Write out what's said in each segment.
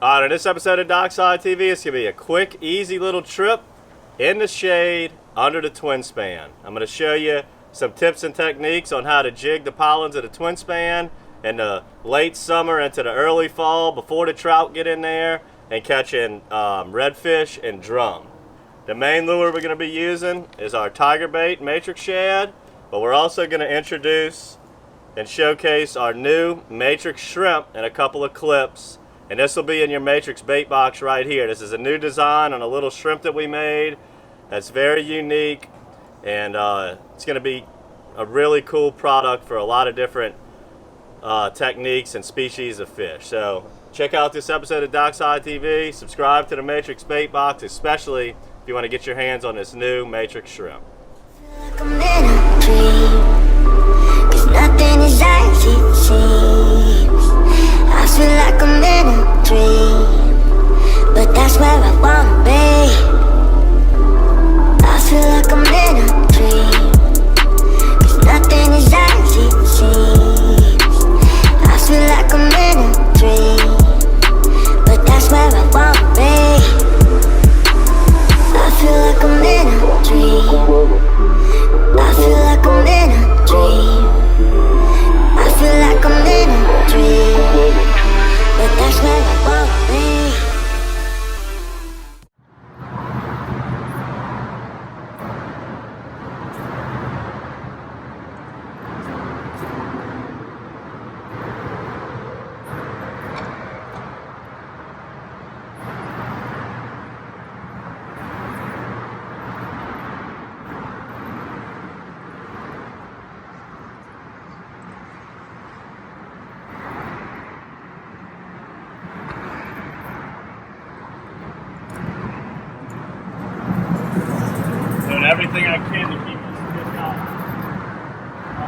Alright, in this episode of DockSide TV, it's going to be a quick, easy little trip in the shade under the twin span. I'm going to show you some tips and techniques on how to jig the pollens of the twin span in the late summer into the early fall before the trout get in there and catching redfish and drum. The main lure we're going to be using is our tiger bait matrix shad, but we're also going to introduce and showcase our new matrix shrimp in a couple of clips. And this will be in your matrix bait box right here. This is a new design on a little shrimp that we made that's very unique, and it's going to be a really cool product for a lot of different techniques and species of fish. So check out this episode of DockSide TV. Subscribe to the matrix bait box, especially if you want to get your hands on this new matrix shrimp. Like I'm in a dream, 'cause nothing is as it seems. I feel like I'm in a dream, but that's where I wanna be. I feel like I'm in a dream, 'cause nothing is as it seems. I feel like I'm in a dream, but that's where I wanna be. I feel like I'm in a dream. I feel like I'm in a dream. I feel like I'm in a dream, but that's where I wanna be. Doing everything I can to keep this fish off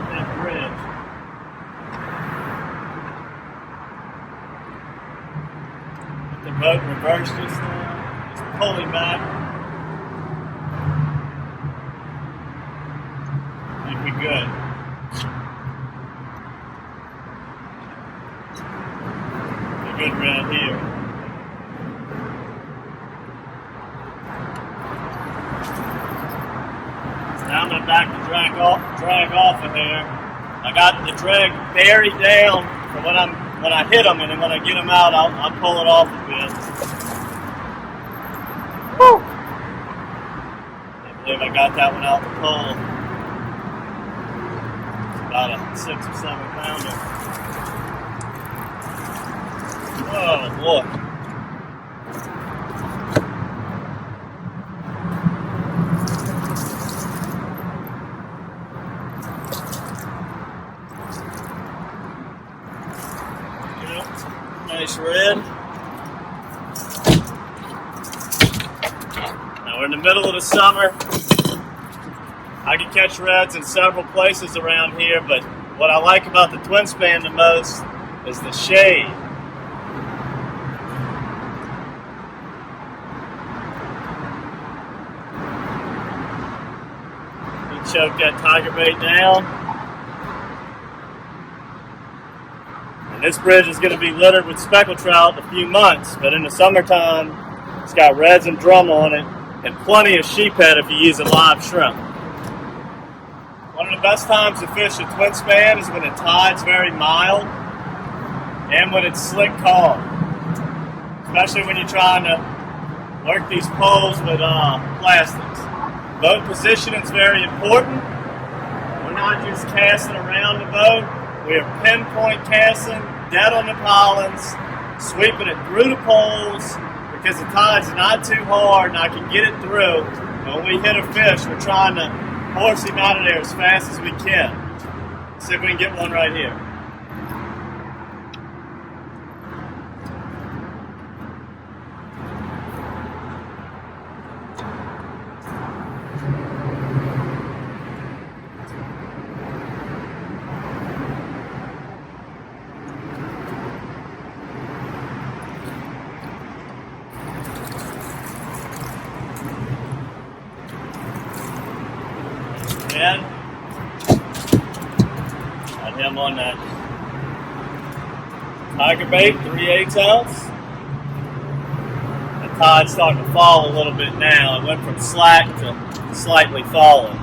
that bridge. Get the boat reversed just pulling back. Should be good. A good red here. Now I'm going to back the drag off of here. I got the drag buried down for when I hit them, and then when I get them out, I'll pull it off a bit. Woo! I believe I got that one out the pole. It's about a 6 or 7 pounder. Oh boy. Nice red. Now we're in the middle of the summer. I can catch reds in several places around here, but what I like about the twin span the most is the shade. We choke that tiger bait down. This bridge is going to be littered with speckled trout in a few months, but in the summertime, it's got reds and drum on it, and plenty of sheephead if you use a live shrimp. One of the best times to fish a twin span is when the tide's very mild and when it's slick calm, especially when you're trying to work these poles with plastics. Boat positioning is very important. We're not just casting around the boat. We are pinpoint casting, dead on the pollens, sweeping it through the poles because the tide's not too hard and I can get it through. And when we hit a fish, we're trying to force him out of there as fast as we can. Let's see if we can get one right here. Got him on that tiger bait, 3/8 ounce. tide's starting to fall a little bit now. It went from slack to slightly falling.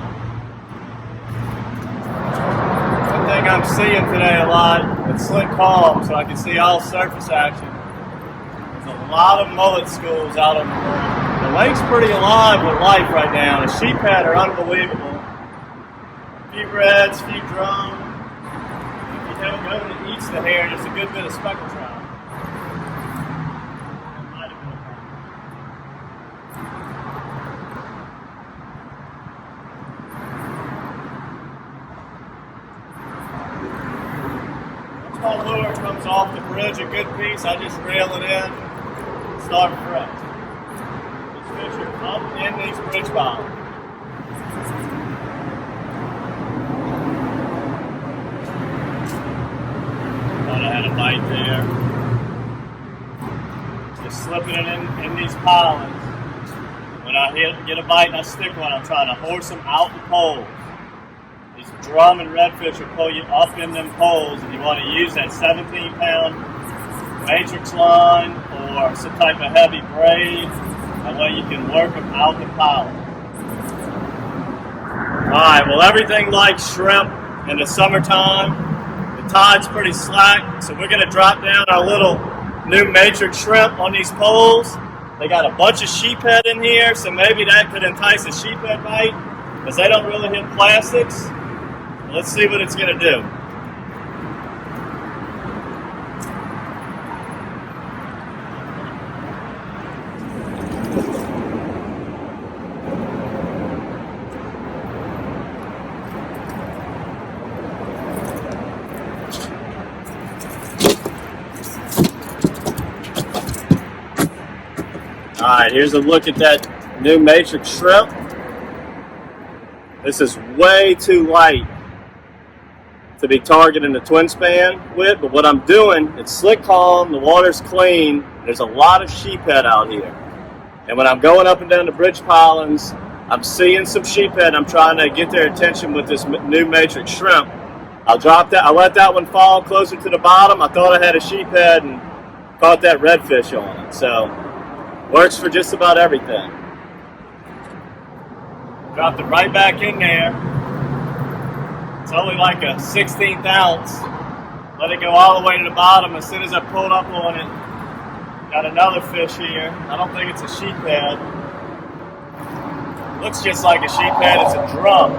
One thing I'm seeing today a lot, it's slick calm, so I can see all surface action. There's a lot of mullet schools out on the lake. The lake's pretty alive with life right now. The sheephead are unbelievable. A few reds, a few drum. If you have a goat that eats the hair, there's a good bit of speckled trout. My lure comes off the bridge a good piece, I just reel it in, start fresh. These fish are up in these bridge bottoms. Thought I had a bite there. Just slipping it in these pollen. When I get a bite and I stick one, I'm trying to horse them out the poles. These drum and redfish will pull you up in them poles, and you want to use that 17-pound matrix line or some type of heavy braid. That way you can work them out the pollen. Alright, well, everything likes shrimp in the summertime. The tide's pretty slack, so we're going to drop down our little new matrix shrimp on these poles. They got a bunch of sheephead in here, so maybe that could entice a sheephead bite, because they don't really hit plastics. Let's see what it's going to do. Alright, here's a look at that new matrix shrimp. This is way too light to be targeting the twin span with, but what I'm doing, it's slick calm, the water's clean, there's a lot of sheephead out here. And when I'm going up and down the bridge pilings, I'm seeing some sheephead, I'm trying to get their attention with this new matrix shrimp. I'll drop that, I let that one fall closer to the bottom. I thought I had a sheephead and caught that redfish on it. So, works for just about everything. Dropped it right back in there. It's only like a 16th ounce. Let it go all the way to the bottom. As soon as I pulled up on it, got another fish here. I don't think it's a sheephead. Looks just like a sheephead. It's a drum.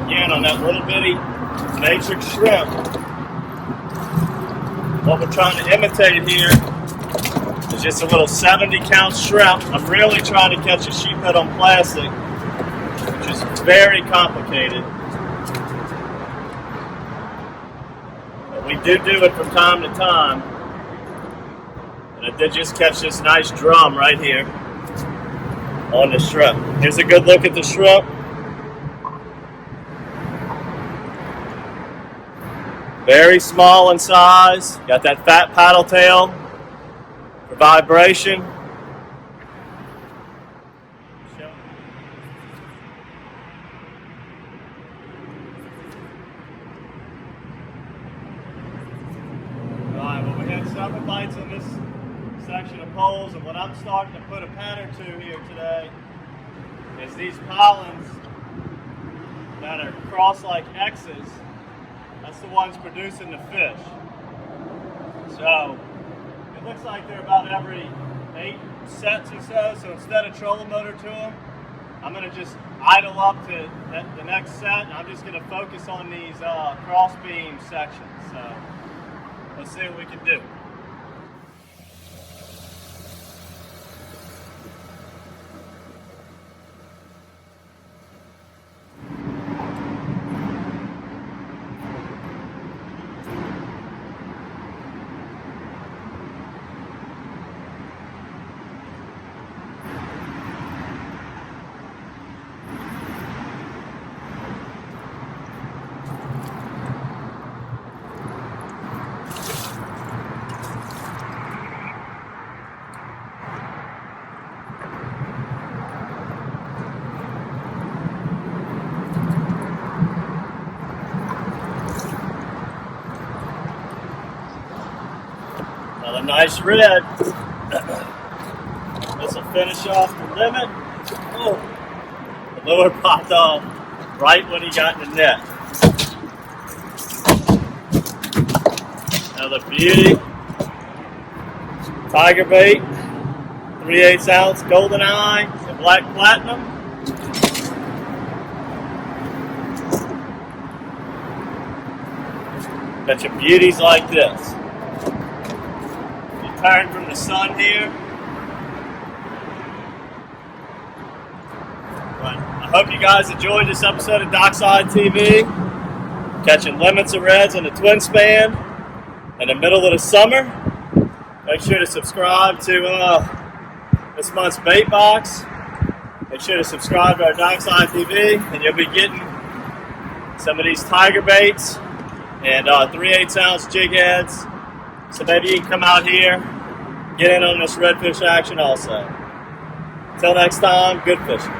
Again, on that little bitty matrix shrimp. What we're trying to imitate here is just a little 70-count shrimp. I'm really trying to catch a sheephead on plastic, which is very complicated. We do it from time to time. And I did just catch this nice drum right here on the shrimp. Here's a good look at the shrimp. Very small in size. Got that fat paddle tail for vibration. Several bites on this section of poles, and what I'm starting to put a pattern to here today is these pollens that are crossed like X's. That's the ones producing the fish. So it looks like they're about every 8 sets or so. So instead of trolling motor to them, I'm going to just idle up to the next set, and I'm just going to focus on these cross beam sections. So let's see what we can do. Another nice red. This will finish off the limit. Oh, the lure popped off right when he got in the net. Another beauty. Tiger bait, 3/8 ounce golden eye, and black platinum. Got your beauties like this. You turn from the sun here. But I hope you guys enjoyed this episode of DockSide TV. Catching limits of reds in the twin span in the middle of the summer. Make sure to subscribe to this month's bait box. Make sure to subscribe to our DockSide TV, and you'll be getting some of these tiger baits and 3/8 ounce jig heads. So maybe you can come out here, get in on this redfish action also. Until next time, good fishing.